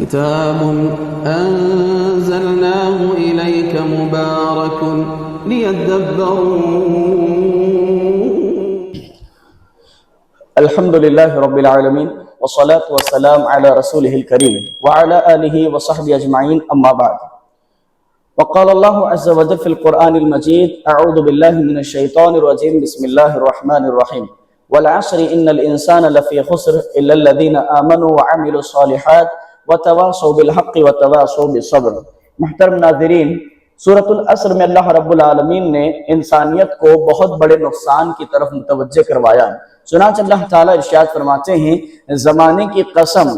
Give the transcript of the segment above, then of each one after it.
كتاب أنزلناه إليك مبارك ليدبروا. الحمد لله رب العالمين والصلاة والسلام على رسوله الكريم وعلى آله وصحبه أجمعين أما بعد. وقال الله عز وجل في القرآن المجيد: أعوذ بالله من الشيطان الرجيم، بسم الله الرحمن الرحيم. والعصر إن الإنسان لفي خسر إلا الذين آمنوا وعملوا الصالحات وتواصوا بالحق وتواصوا بالصبر. محترم ناظرین، سورۃ العصر میں اللہ رب العالمین نے انسانیت کو بہت بڑے نقصان کی طرف متوجہ کروایا. چنانچہ اللہ تعالیٰ ارشاد فرماتے ہیں: زمانے کی قسم،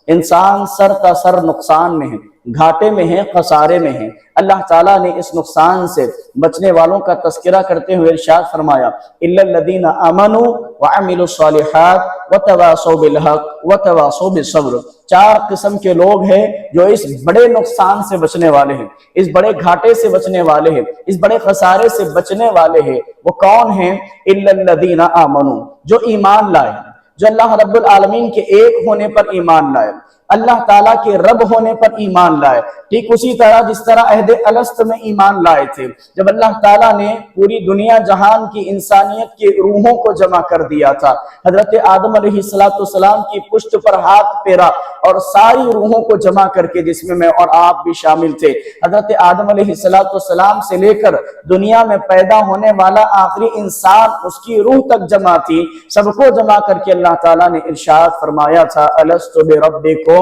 انسان سر تا سر نقصان میں ہے، گھاٹے میں ہے، خسارے میں ہے. اللہ تعالیٰ نے اس نقصان سے بچنے والوں کا تذکرہ کرتے ہوئے ارشاد فرمایا: الا الذین آمنوا وعملوا الصالحات وتواصوا بالحق وتواصوا بالصبر. چار قسم کے لوگ ہیں جو اس بڑے نقصان سے بچنے والے ہیں، اس بڑے گھاٹے سے بچنے والے ہیں، اس بڑے خسارے سے بچنے والے ہیں. وہ کون ہیں؟ الا الذین آمنوا، جو ایمان لائے، جو اللہ رب العالمین کے ایک ہونے پر ایمان لائے، اللہ تعالیٰ کے رب ہونے پر ایمان لائے. ٹھیک اسی طرح جس طرح عہد الست میں ایمان لائے تھے، جب اللہ تعالیٰ نے پوری دنیا جہان کی انسانیت کے روحوں کو جمع کر دیا تھا، حضرت آدم علیہ السلام کی پشت پر ہاتھ پھیرا اور ساری روحوں کو جمع کر کے، جس میں میں اور آپ بھی شامل تھے، حضرت آدم علیہ السلام سے لے کر دنیا میں پیدا ہونے والا آخری انسان، اس کی روح تک جمع تھی. سب کو جمع کر کے اللہ تعالیٰ نے ارشاد فرمایا تھا: الست بربکم،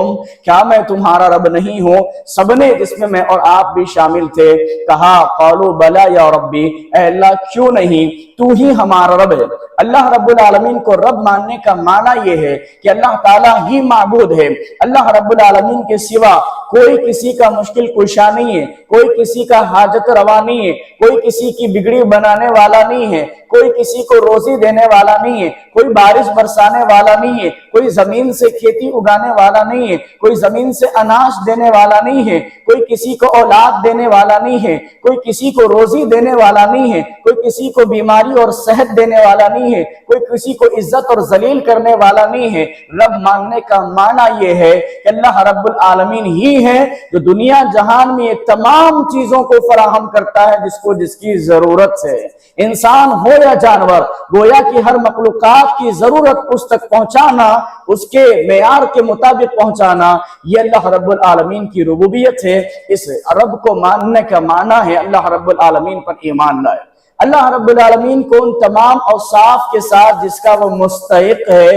کیا میں تمہارا رب نہیں ہوں؟ سب نے، جس میں اور آپ بھی شامل تھے، کہا: قالوا بلا یا ربی، اے اللہ کیوں نہیں، تو ہی ہمارا رب ہے. اللہ رب العالمین کو رب ماننے کا معنی یہ ہے کہ اللہ تعالیٰ ہی معبود ہے. اللہ رب العالمین کے سوا کوئی کسی کا مشکل کشا نہیں ہے، کوئی کسی کا حاجت روا نہیں ہے، کوئی کسی کی بگڑی بنانے والا نہیں ہے، کوئی کسی کو روزی دینے والا نہیں ہے، کوئی بارش برسانے والا نہیں ہے، کوئی زمین سے کھیتی اگانے والا نہیں ہے، کوئی زمین سے اناج دینے والا نہیں ہے، کوئی کسی کو اولاد دینے والا نہیں ہے، کوئی کسی کو روزی دینے والا نہیں ہے، کوئی کسی کو بیماری اور صحت دینے والا نہیں ہے، کوئی کسی کو عزت اور ذلیل کرنے والا نہیں ہے. رب ماننے کا معنی یہ ہے کہ اللہ رب العالمین ہی ہے جو دنیا جہان میں یہ تمام چیزوں کو فراہم کرتا ہے جس کو جس کی ضرورت ہے. انسان ہو یا جانور، گویا کہ ہر مخلوقات کی ضرورت اس تک پہنچانا، اس کے معیار کے مطابق پہنچانا، یہ اللہ رب العالمین کی ربوبیت ہے. اس رب کو ماننے کا معنی ہے اللہ رب العالمین پر ایمان لائے. اللہ رب العالمین کو ان تمام اوصاف کے ساتھ جس کا وہ مستحق ہے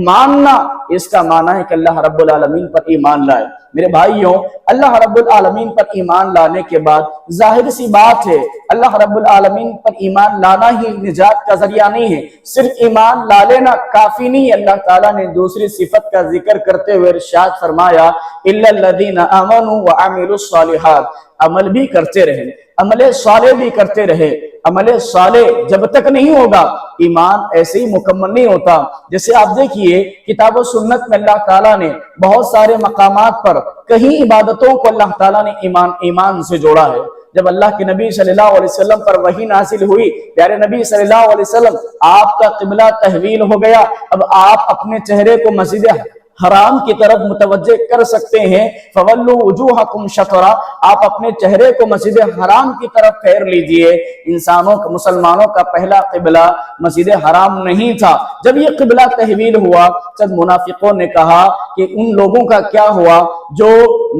ماننا، اس کا معنی ہے کہ اللہ رب العالمین پر ایمان لائے. میرے بھائیوں، اللہ رب العالمین پر ایمان لانے کے بعد ظاہر سی بات ہے، اللہ رب العالمین پر ایمان لانا ہی نجات کا ذریعہ نہیں ہے. صرف ایمان لا لینا کافی نہیں. اللہ تعالیٰ نے دوسری صفت کا ذکر کرتے ہوئے ارشاد فرمایا: الا الذین آمنوا وعملوا الصالحات. عمل بھی کرتے رہے، عمل صالح بھی کرتے رہے. عمل صالح جب تک نہیں ہوگا، ایمان ایسے ہی مکمل نہیں ہوتا. جیسے آپ دیکھیے کتاب و سنت میں اللہ تعالیٰ نے بہت سارے مقامات پر کہیں عبادتوں کو اللہ تعالیٰ نے ایمان سے جوڑا ہے. جب اللہ کے نبی صلی اللہ علیہ وسلم پر وحی نازل ہوئی، پیارے نبی صلی اللہ علیہ وسلم، آپ کا قبلہ تحویل ہو گیا، اب آپ اپنے چہرے کو مسجد حرام کی طرف متوجہ کر سکتے ہیں. فولوا وجوہکم شطرا، آپ اپنے چہرے کو مسجد حرام کی طرف پھیر لیجئے. مسلمانوں کا پہلا قبلہ مسجد حرام نہیں تھا. جب یہ قبلہ تحویل ہوا، چند منافقوں نے کہا کہ ان لوگوں کا کیا ہوا جو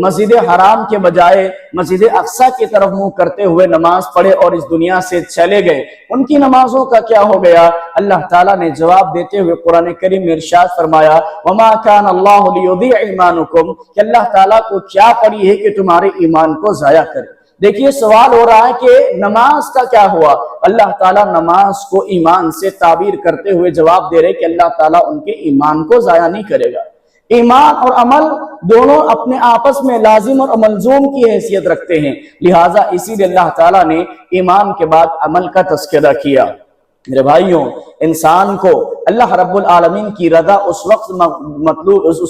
مسجد حرام کے بجائے مسجد اقصی کی طرف منہ کرتے ہوئے نماز پڑھے اور اس دنیا سے چلے گئے، ان کی نمازوں کا کیا ہو گیا؟ اللہ تعالیٰ نے جواب دیتے ہوئے قرآن کریم میں ارشاد فرمایا: وما كان اللہ لیضیع ایمانکم، کہ اللہ تعالیٰ کو کیا پڑی ہے کہ تمہارے ایمان کو ضائع کرے. دیکھیے سوال ہو رہا ہے کہ نماز کا کیا ہوا؟ اللہ تعالیٰ نماز کو ایمان سے تعبیر کرتے ہوئے جواب دے رہے کہ اللہ تعالیٰ ان کے ایمان کو ضائع نہیں کرے گا. ایمان اور عمل دونوں اپنے آپس میں لازم اور ملزوم کی حیثیت رکھتے ہیں، لہٰذا اسی لیے اللہ تعالیٰ نے ایمان کے بعد عمل کا تذکرہ کیا. میرے بھائیوں، انسان کو اللہ رب العالمین کی رضا اس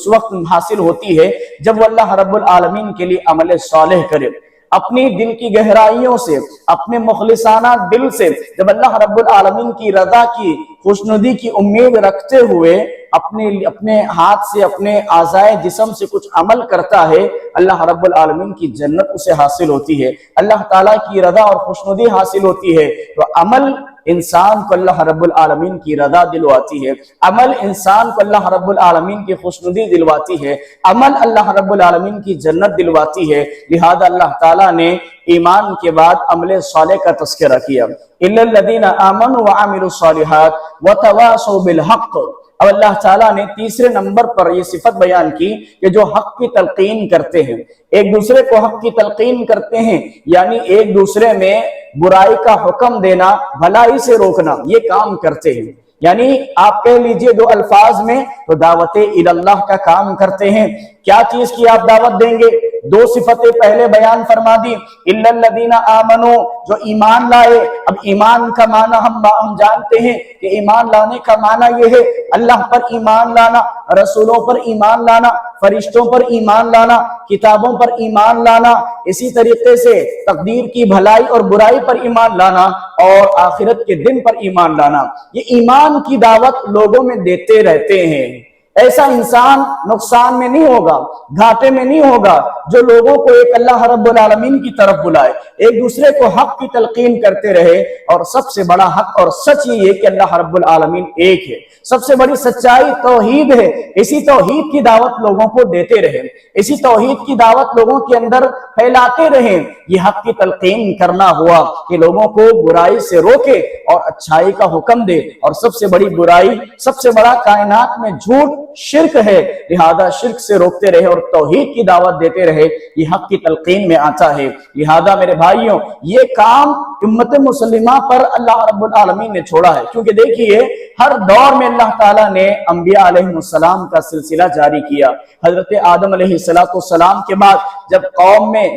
وقت حاصل ہوتی ہے جب وہ اللہ رب العالمین کے لیے عمل صالح کرے. اپنی دل کی گہرائیوں سے، اپنے مخلصانہ دل سے جب اللہ رب العالمین کی رضا کی خوشنودی کی امید رکھتے ہوئے اپنے ہاتھ سے اپنے اعضائے جسم سے کچھ عمل کرتا ہے، اللہ رب العالمین کی جنت اسے حاصل ہوتی ہے، اللہ تعالیٰ کی رضا اور خوشنودی حاصل ہوتی ہے۔ تو عمل انسان کو اللہ رب العالمین کی رضا دلواتی ہے، عمل انسان کو اللہ رب العالمین کی خوشنودی دلواتی ہے، عمل اللہ رب العالمین کی جنت دلواتی ہے۔ لہذا اللہ تعالیٰ نے ایمان کے بعد عمل صالح کا تذکرہ کیا، اِلَّا الَّذِينَ آمَنُوا وَعَمِلُوا الصَّالِحَاتِ وَتَوَاصَوْا بِالْحَقِّ۔ اب اللہ تعالیٰ نے تیسرے نمبر پر یہ صفت بیان کی کہ جو حق کی تلقین کرتے ہیں، ایک دوسرے کو حق کی تلقین کرتے ہیں، یعنی ایک دوسرے میں برائی کا حکم دینا، بھلائی سے روکنا، یہ کام کرتے ہیں۔ یعنی آپ کہہ لیجئے دو الفاظ میں تو دعوت اللہ کا کام کرتے ہیں۔ کیا چیز کی آپ دعوت دیں گے؟ دو صفتیں پہلے بیان فرما دی، اِلَّا الَّذِينَ آمَنُوا، جو ایمان لائے۔ اب ایمان کا معنی ہم جانتے ہیں کہ ایمان لانے کا معنی یہ ہے اللہ پر ایمان لانا، رسولوں پر ایمان لانا، فرشتوں پر ایمان لانا، کتابوں پر ایمان لانا، اسی طریقے سے تقدیر کی بھلائی اور برائی پر ایمان لانا، اور آخرت کے دن پر ایمان لانا۔ یہ ایمان کی دعوت لوگوں میں دیتے رہتے ہیں۔ ایسا انسان نقصان میں نہیں ہوگا، گھاٹے میں نہیں ہوگا جو لوگوں کو ایک اللہ رب العالمین کی طرف بلائے، ایک دوسرے کو حق کی تلقین کرتے رہے۔ اور سب سے بڑا حق اور سچ یہ ہے کہ اللہ رب العالمین ایک ہے، سب سے بڑی سچائی توحید ہے۔ اسی توحید کی دعوت لوگوں کو دیتے رہے، اسی توحید کی دعوت لوگوں کے اندر پھیلاتے رہے۔ یہ حق کی تلقین کرنا ہوا کہ لوگوں کو برائی سے روکے اور اچھائی کا حکم دے، اور سب سے بڑی برائی، سب سے بڑا کائنات میں جھوٹ شرک ہے، لہذا شرک سے روکتے رہے اور توحید کی دعوت دیتے رہے۔ یہ حق کی تلقین میں آتا ہے۔ لہذا میرے بھائیوں، یہ کام امت مسلمہ پر اللہ رب العالمین نے چھوڑا ہے، کیونکہ دیکھیے ہر دور میں اللہ تعالیٰ نے انبیاء علیہ السلام کا سلسلہ جاری کیا۔ حضرت آدم علیہ السلام کے بعد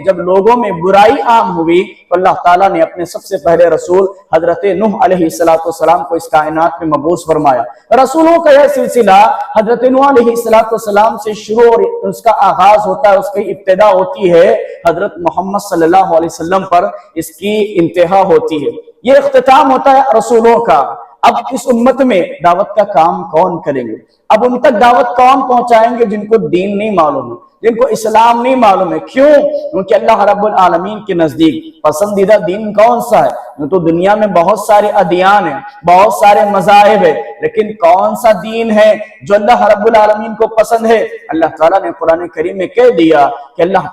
جب لوگوں میں برائی عام ہوئی تو اللہ تعالیٰ نے اپنے سب سے پہلے رسول حضرت نوح علیہ السلام کو اس کائنات میں مبعوث فرمایا۔ رسولوں کا یہ سلسلہ حضرت نوح علیہ السلام سے شروع اور اس کا آغاز ہوتا ہے، اس کی ابتدا ہوتی ہے حضرت محمد صلی اللہ علیہ وسلم پر، اس کی انتہا ہوتی ہے، یہ اختتام ہوتا ہے رسولوں کا۔ اب اس امت میں دعوت کا کام کون کریں گے؟ اب ان تک دعوت کون پہنچائیں گے جن کو دین نہیں معلوم ہے، جن کو اسلام نہیں معلوم ہے؟ کیوں؟ کیونکہ اللہ رب العالمین کے نزدیک پسندیدہ دین کون سا ہے؟ تو دنیا میں بہت سارے ادیان ہیں، بہت سارے مذاہب ہیں، لیکن کون سا دین ہے جو اللہ رب العالمین کو پسند ہے؟ اللہ تعالیٰ نے قرآن کریم میں کہہ دیا کہ اللہ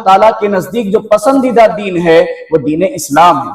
تعالیٰ کے نزدیک جو پسندیدہ دین ہے وہ دین اسلام ہے۔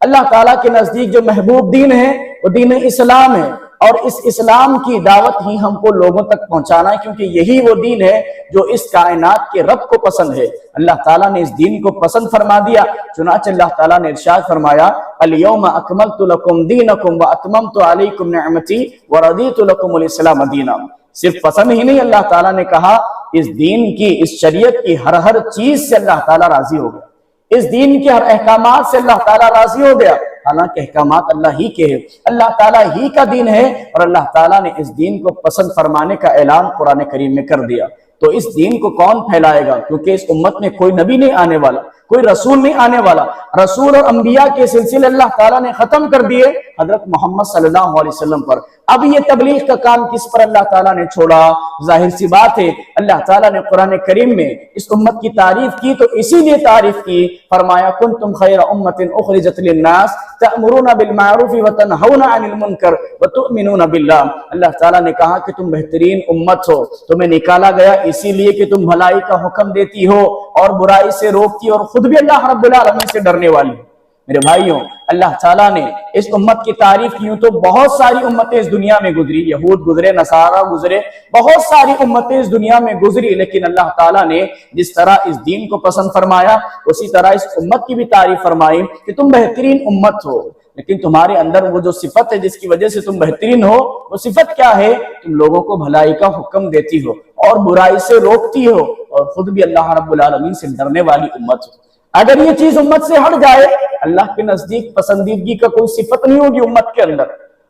اللہ تعالیٰ کے نزدیک جو محبوب دین ہے وہ دین اسلام ہے، اور اس اسلام کی دعوت ہی ہم کو لوگوں تک پہنچانا ہے، کیونکہ یہی وہ دین ہے جو اس کائنات کے رب کو پسند ہے۔ اللہ تعالیٰ نے اس دین کو پسند فرما دیا، چنانچہ اللہ تعالیٰ نے ارشاد فرمایا الیوم اکملت لکم دینکم واتممت علیکم نعمتی ورضیت لکم الاسلام دینا۔ صرف پسند ہی نہیں، اللہ تعالیٰ نے کہا اس دین کی، اس شریعت کی ہر چیز سے اللہ تعالیٰ راضی ہو گیا، اس دین کے ہر احکامات سے اللہ تعالیٰ راضی ہو گیا۔ حالانکہ احکامات اللہ ہی کے ہیں، اللہ تعالیٰ ہی کا دین ہے، اور اللہ تعالیٰ نے اس دین کو پسند فرمانے کا اعلان قرآن کریم میں کر دیا۔ تو اس دین کو کون پھیلائے گا؟ کیونکہ اس امت میں کوئی نبی نہیں آنے والا، کوئی رسول نہیں آنے والا۔ رسول اور انبیاء کے سلسلے اللہ تعالیٰ نے ختم کر دیے حضرت محمد صلی اللہ علیہ وسلم پر۔ اب یہ تبلیغ کا کام کس پر اللہ تعالیٰ نے چھوڑا؟ ظاہر سی بات ہے، اللہ تعالیٰ نے قرآن کریم میں اس امت کی تعریف کی تو اسی لیے تعریف کی، فرمایا کنتم خیر امت اخرجت للناس تأمرون بالمعروف وتنہون عن المنکر وتؤمنون باللہ۔ اللہ تعالیٰ نے کہا کہ تم بہترین امت ہو، تمہیں نکالا گیا اسی لیے کہ تم بھلائی کا حکم دیتی ہو اور برائی سے روکتی ہو، اور خود بھی اللہ رب العالمین سے ڈرنے والی۔ میرے بھائیوں، اللہ تعالیٰ نے اس امت کی تعریف کی، تو بہت ساری امتیں اس دنیا میں گزری، یہود گزرے، نصارہ گزرے، بہت ساری امتیں اس دنیا میں گزری، لیکن اللہ تعالیٰ نے جس طرح اس دین کو پسند فرمایا اسی طرح اس امت کی بھی تعریف فرمائی کہ تم بہترین امت ہو۔ لیکن تمہارے اندر وہ جو صفت ہے جس کی وجہ سے تم بہترین ہو، وہ صفت کیا ہے؟ تم لوگوں کو بھلائی کا حکم دیتی ہو اور برائی سے روکتی ہو، اور خود بھی اللہ رب العالمین سے ڈرنے والی امت ہو۔ اگر یہ چیز امت سے ہٹ جائے، اللہ کے نزدیک پسندیدگی کا کوئی صفت نہیں ہوگی امت کے اندر۔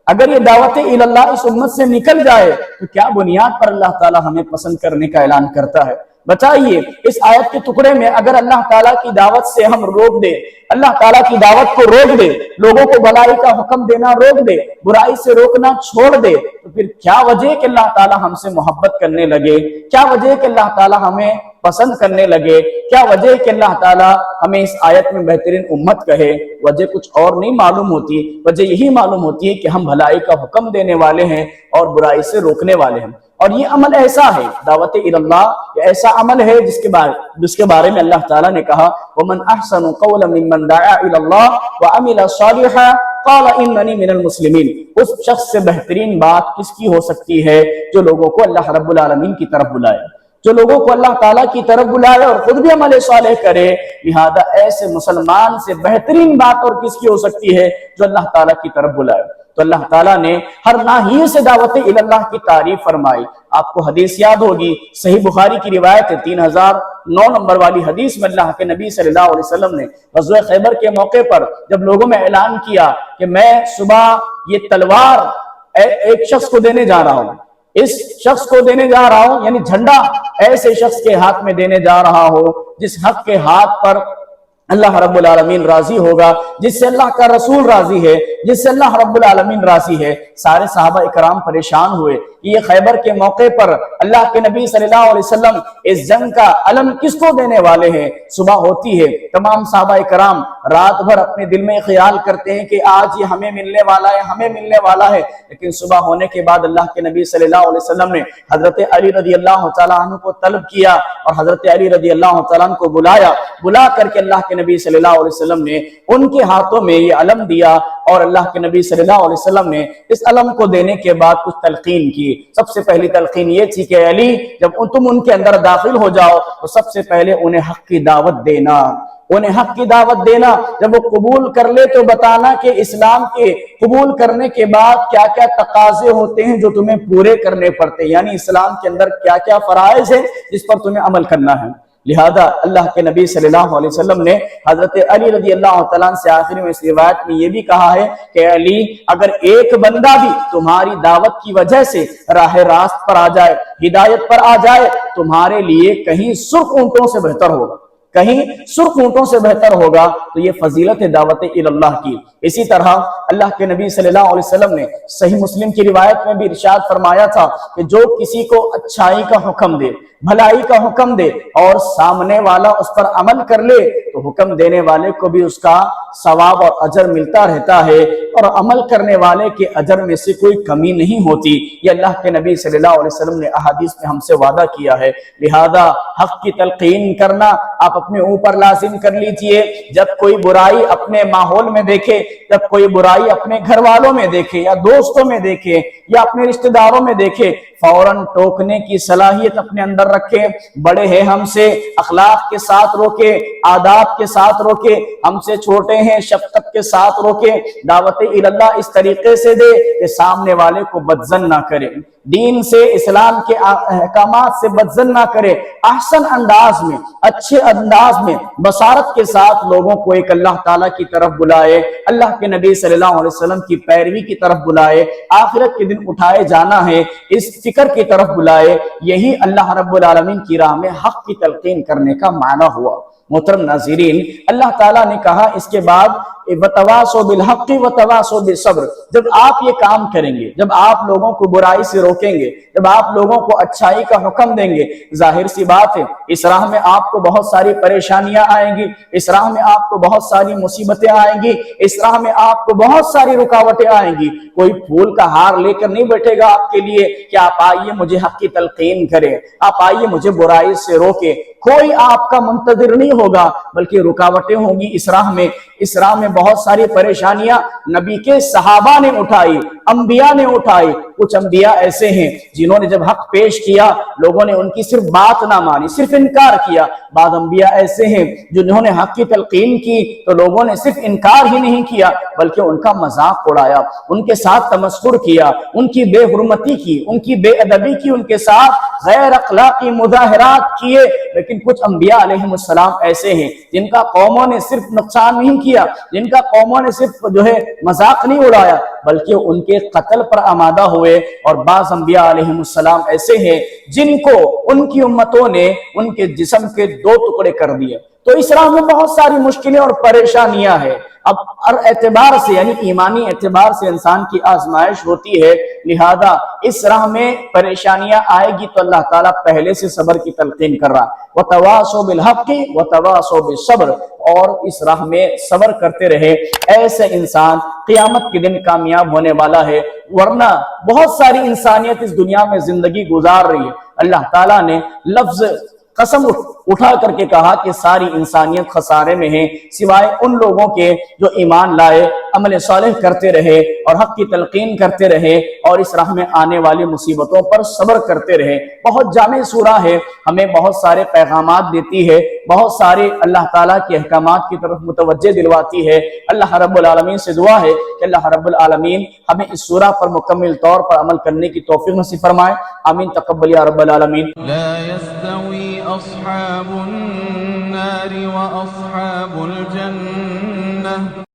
اگر یہ دعوت اللہ اس امت سے نکل جائے تو کیا بنیاد پر اللہ تعالیٰ ہمیں پسند کرنے کا اعلان کرتا ہے؟ بتائیے اس آیت کے ٹکڑے میں اگر اللہ تعالیٰ کی دعوت سے ہم روک دیں، اللہ تعالیٰ کی دعوت کو روک دے، لوگوں کو بھلائی کا حکم دینا روک دے، برائی سے روکنا چھوڑ دے، تو پھر کیا وجہ کہ اللہ تعالیٰ ہم سے محبت کرنے لگے؟ کیا وجہ کہ اللہ تعالیٰ ہمیں پسند کرنے لگے؟ کیا وجہ کہ اللہ تعالیٰ ہمیں اس آیت میں بہترین امت کہے؟ وجہ کچھ اور نہیں معلوم ہوتی، وجہ یہی معلوم ہوتی ہے کہ ہم بھلائی کا حکم دینے والے ہیں اور برائی سے روکنے والے ہیں۔ اور یہ عمل ایسا ہے، دعوت اللہ یہ ایسا عمل ہے جس کے بارے میں اللہ تعالیٰ نے کہا وَمَنْ أَحْسَنُ قَوْلًا مِّمَّنْ دَعَا إِلَى اللَّهِ وَعَمِلَ صَالِحًا قَالَ إِنَّنِي مِنَ الْمُسْلِمِينَ۔ اس شخص سے بہترین بات کس کی ہو سکتی ہے جو لوگوں کو اللہ رب العالمین کی طرف بلائے، جو لوگوں کو اللہ تعالیٰ کی طرف بلائے اور خود بھی عمل صالح کرے۔ لہذا ایسے مسلمان سے بہترین بات اور کس کی ہو سکتی ہے جو اللہ تعالیٰ کی طرف بلائے۔ تو اللہ تعالیٰ نے ہر ناہی سے دعوت اللہ کی تعریف فرمائی۔ آپ کو حدیث یاد ہوگی، صحیح بخاری کی روایت ہے، 3009 نمبر والی حدیث میں اللہ کے نبی صلی اللہ علیہ وسلم نے غزوہ خیبر کے موقع پر جب لوگوں میں اعلان کیا کہ میں صبح یہ تلوار ایک شخص کو دینے جا رہا ہوں، اس شخص کو دینے جا رہا ہوں، یعنی جھنڈا ایسے شخص کے ہاتھ میں دینے جا رہا ہو جس حق کے ہاتھ پر اللہ رب العالمین راضی ہوگا، جس سے اللہ کا رسول راضی ہے، جس سے اللہ رب العالمین راضی ہے۔ سارے صحابہ اکرام پریشان ہوئے کہ یہ خیبر کے موقع پر اللہ کے نبی صلی اللہ علیہ وسلم اس جنگ کا علم کس کو دینے والے ہیں؟ صبح ہوتی ہے، تمام صحابہ اکرام رات بھر اپنے دل میں خیال کرتے ہیں کہ آج یہ ہمیں ملنے والا ہے، ہمیں ملنے والا ہے، لیکن صبح ہونے کے بعد اللہ کے نبی صلی اللہ علیہ وسلم نے حضرت علی رضی اللہ تعالیٰ عنہ کو طلب کیا اور حضرت علی رضی اللہ تعالیٰ عنہ کو بلا کر کے اللہ کے نبی صلی اللہ علیہ وسلم نے ان کے ہاتھوں میں یہ علم دیا، اور اللہ کے نبی صلی اللہ علیہ وسلم نے اس علم کو دینے کے بعد کچھ تلقین کی۔ سب سے پہلی تلقین یہ تھی کہ علی جب تم ان کے اندر داخل ہو جاؤ تو سب سے پہلے انہیں حق کی دعوت دینا، انہیں حق کی دعوت دینا۔ جب وہ قبول کر لے تو بتانا کہ اسلام کے قبول کرنے کے بعد کیا کیا تقاضے ہوتے ہیں جو تمہیں پورے کرنے پڑتے ہیں، یعنی اسلام کے اندر کیا کیا فرائض ہیں جس پر تمہیں عمل کرنا ہے۔ لہذا اللہ کے نبی صلی اللہ علیہ وسلم نے حضرت علی رضی اللہ تعالیٰ عنہ سے آخری میں اس روایت میں یہ بھی کہا ہے کہ علی اگر ایک بندہ بھی تمہاری دعوت کی وجہ سے راہ راست پر آ جائے، ہدایت پر آ جائے، تمہارے لیے کہیں سرخ اونٹوں سے بہتر ہوگا، کہیں سرخ اونٹوں سے بہتر ہوگا۔ تو یہ فضیلت ہے دعوت اللہ کی۔ اسی طرح اللہ کے نبی صلی اللہ علیہ وسلم نے صحیح مسلم کی روایت میں بھی ارشاد فرمایا تھا کہ جو کسی کو اچھائی کا حکم دے، بھلائی کا حکم دے اور سامنے والا اس پر عمل کر لے تو حکم دینے والے کو بھی اس کا ثواب اور اجر ملتا رہتا ہے، اور عمل کرنے والے کے اجر میں سے کوئی کمی نہیں ہوتی۔ یہ اللہ کے نبی صلی اللہ علیہ وسلم نے احادیث میں ہم سے وعدہ کیا ہے۔ لہذا حق کی تلقین کرنا آپ اپنے اوپر لازم کر لیجئے۔ جب کوئی برائی اپنے ماحول میں دیکھے، جب کوئی برائی اپنے گھر والوں میں دیکھے یا دوستوں میں دیکھے یا اپنے رشتہ داروں میں دیکھے، فوراً ٹوکنے کی صلاحیت اپنے اندر رکھے۔ بڑے ہیں ہم سے، اخلاق کے ساتھ روکے، آداب کے ساتھ روکے، ہم سے چھوٹے ہیں، شفقت کے ساتھ روکے، دعوت اللہ اس طریقے سے دے کہ سامنے والے کو بدظن نہ کرے، دین سے، اسلام کے احکامات سے بدظن نہ کرے، احسن انداز میں، اچھے انداز میں، بصارت کے ساتھ لوگوں کو ایک اللہ تعالیٰ کی طرف بلائے، اللہ کے نبی صلی اللہ علیہ وسلم کی پیروی کی طرف بلائے، آخرت کے دن اٹھائے جانا ہے اس فکر کی طرف بلائے۔ یہی اللہ رب العالمین کی راہ میں حق کی تلقین کرنے کا معنی ہوا۔ محترم ناظرین، اللہ تعالیٰ نے کہا اس کے بعد وَتَوَاصَوْا بِالْحَقِّ وَتَوَاصَوْا بِالصَّبْرِ، جب آپ یہ کام کریں گے، جب آپ لوگوں کو برائی سے روکیں گے، جب آپ لوگوں کو اچھائی کا حکم دیں گے، ظاہر سی بات ہے اس راہ میں آپ کو بہت ساری پریشانیاں آئیں گی، اس راہ میں آپ کو بہت ساری مصیبتیں آئیں گی، اس راہ میں آپ کو بہت ساری رکاوٹیں آئیں گی۔ کوئی پھول کا ہار لے کر نہیں بیٹھے گا آپ کے لیے کہ آپ آئیے مجھے حق کی تلقین کریں، آپ آئیے مجھے برائی سے روکیں، کوئی آپ کا منتظر نہیں ہوگا، بلکہ رکاوٹیں ہوں گی اس راہ میں۔ اس راہ میں بہت ساری پریشانیاں نبی کے صحابہ نے اٹھائی، انبیاء نے اٹھائی۔ کچھ انبیاء ایسے ہیں جنہوں نے جب حق پیش کیا لوگوں نے ان کی صرف بات نہ مانی، صرف انکار کیا۔ بعض انبیاء ایسے ہیں جنہوں نے حق کی تلقین کی تو لوگوں نے صرف انکار ہی نہیں کیا بلکہ ان کا مذاق اڑایا، ان کے ساتھ تمسخر کیا، ان کی بے حرمتی کی، ان کی بے ادبی کی، ان کے ساتھ غیر اخلاقی مظاہرات کیے۔ لیکن کچھ انبیاء علیہ السلام ایسے ہیں جن کا قوموں نے صرف نقصان نہیں کیا، جن کا قوموں نے صرف مذاق نہیں اڑایا بلکہ ان کے قتل پر آمادہ ہوئے، اور بعض انبیاء علیہ السلام ایسے ہیں جن کو ان کی امتوں نے ان کے جسم کے 2 ٹکڑے کر دیے۔ تو اس راہ میں بہت ساری مشکلیں اور پریشانیاں ہیں۔ اب ہر اعتبار سے یعنی ایمانی اعتبار سے انسان کی آزمائش ہوتی ہے، لہذا اس راہ میں پریشانیاں آئے گی تو اللہ تعالیٰ پہلے سے صبر کی تلقین کر رہا، وَتَوَاصَوْا بِالْحَقِّ وَتَوَاصَوْا بِالصَّبْرِ، اور اس راہ میں صبر کرتے رہے، ایسے انسان قیامت کے دن کامیاب ہونے والا ہے۔ ورنہ بہت ساری انسانیت اس دنیا میں زندگی گزار رہی ہے، اللہ تعالیٰ نے لفظ قسم اٹھا کر کے کہا کہ ساری انسانیت خسارے میں ہے سوائے ان لوگوں کے جو ایمان لائے، عمل صالح کرتے رہے اور حق کی تلقین کرتے رہے اور اس راہ میں آنے والی مصیبتوں پر صبر کرتے رہے۔ بہت جامع سورہ ہے، ہمیں بہت سارے پیغامات دیتی ہے، بہت سارے اللہ تعالیٰ کے احکامات کی طرف متوجہ دلواتی ہے۔ اللہ رب العالمین سے دعا ہے کہ اللہ رب العالمین ہمیں اس سورہ پر مکمل طور پر عمل کرنے کی توفیق نصیب فرمائے، آمین تقبل یا رب العالمین۔ لا يستوي أصحاب النار وأصحاب الجنة